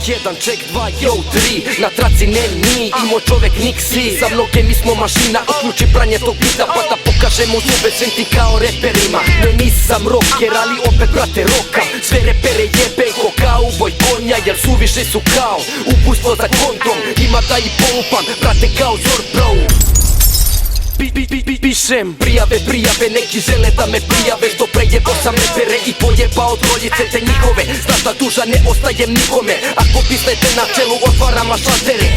1, check 2, yo 3. Na traci ne mi, imo čovek Nixi. Za mnoge mi smo mašina, uključi pranje tog bita, pa da pokažemo zube svim ti kao reperima. Ne nisam rocker, ali opet brate rokam. Sve repere jebe ko kauboj konja, jer suviše su kao upujstvo za kontom. Ima da i polupam, brate kao Zor bro. Pišem prijave, neki žele da me prijave. Što prejebo sam repere i pojebao trojice te njihove. Znaš da duža ne ostajem nikome. Ako pisnete na čelu otvaram šaltere.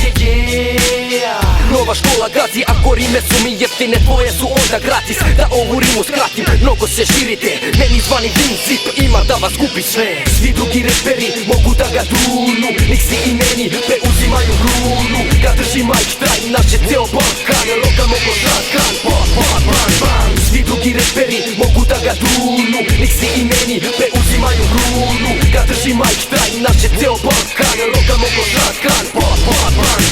Nova škola gazi, ako rime su mi jeftine, tvoje su onda gratis. Da ovu rimu skratim, mnogo se širite. Meni zvani Vincip, ima da vas kupi sve. Svi drugi reperi mogu da ga trunu. Nixi i meni preuzimaju krunu. Kad drži Mike Traj, naše ceo Balkan. Loka mogo šatkan, bang. Svi drugi reperi mogu da ga trunu. Nixi i meni preuzimaju krunu. Kad drži Mike Traj, naše ceo Balkan. Loka mogo šatkan,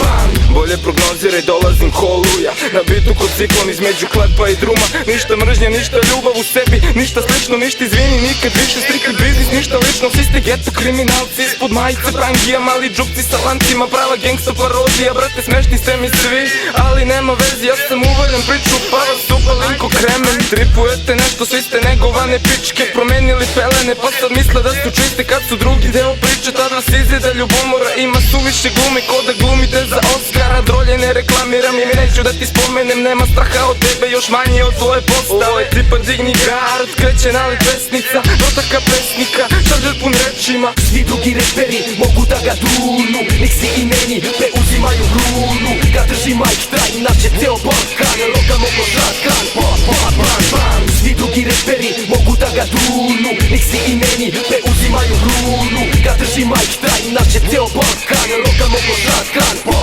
bang. Bolje prognoziraj, dolazim holuja. Na bitu kod ciklon između kletpa i druma. Ništa mržnje, ništa ljubav u sebi. Ništa slično, ništa izvini, nikad više. Strictly business, ništa lično. Svi ste geto kriminalci, ispod majice prangija. Mali džupci sa lancima, prava gangsta parodija. Brate, smešni ste mi svi, ali nema vezi. Ja sam uvaljen, priču pa vas upalim ko kremen. Tripujete nešto, svi ste negovane pičke. Promenili pelene, pa sad misle da su čiste. Kad su drugi deo priče, tad vas izjeda ljubomora. Ima suviše glume, ko da glumite za Oscara. Drolje ne reklamiram i neću da ti spomenem. Nema straha od tebe, još manje od tvoje postave. Ovo je tipa digni gard, kreće nalik pesnica. Dotaka pesnika, šaržer pun rečima. Svi drugi reperi mogu da ga trunu. Nixi i meni preuzimaju krunu. Kad drži Mike Traj, naše ceo Balkan. Loka mogo šatkan, bang. Svi drugi reperi mogu da ga trunu. Nixi i meni preuzimaju krunu. Kad drži Mike Traj, naše ceo Balkan. Loka mogo šatkan, bang.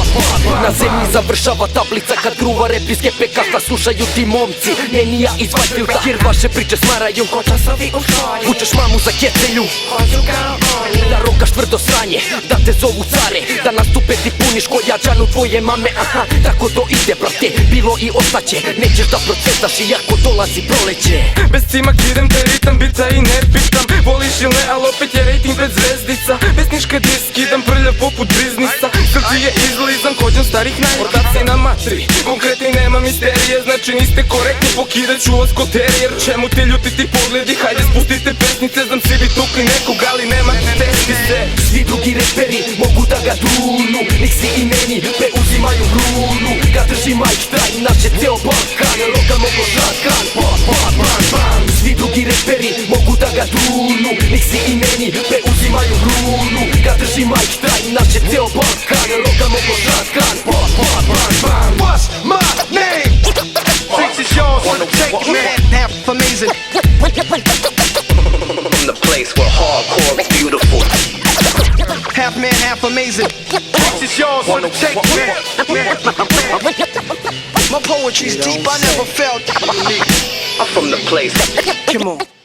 Na zemlji završava tablica kad gruva rep iz kepe kasta slušaju ti momci. Meni ja iz Vajtilda, jer vaše priče smaraju ko časovi u šolji. Vučeš mamu za kecelju, hoću kao oni. Da rokaš tvrdo sranje, da te zovu care. Da nastupe ti puniš ko jađanu tvoje mame. Aha, tako to ide brate, bilo i ostaće. Nećeš da procvetaš iako dolazi proleće. Bez cimak idem te ritam, bita i ne pitam. Voliš ili ne, al opet je rating pred zvezdica. Pesniška disk idam prlja poput biznisa. Srci je izlizan, kođan starih najki. Ortaci na matri, konkretni nema misterije. Znači niste korektni, pokidat ću vas ko terijer. Čemu te ljuti ti pogledi, hajde spustite pesnice. Znam si bi tukli nekog, ali nema testi se. Svi drugi reperi mogu da ga trunu. Nixi i meni preuzimaju krunu. Kad drži Mike Traj, naše ceo Balkan. Loka mogo šatkan, bang. Svi drugi reperi mogu da ga trunu. Nixi i meni preuzimaju krunu. Kad drži Mike Traj, naše ceo Balkan. Loka mogo šatkan, bang. What's my name? This is yours, wanna take it, half amazing. From the place where hardcore is beautiful. Half man, half amazing. This is yours, wanna take it. My poetry's deep, I never felt unique. I'm from the place. Come on.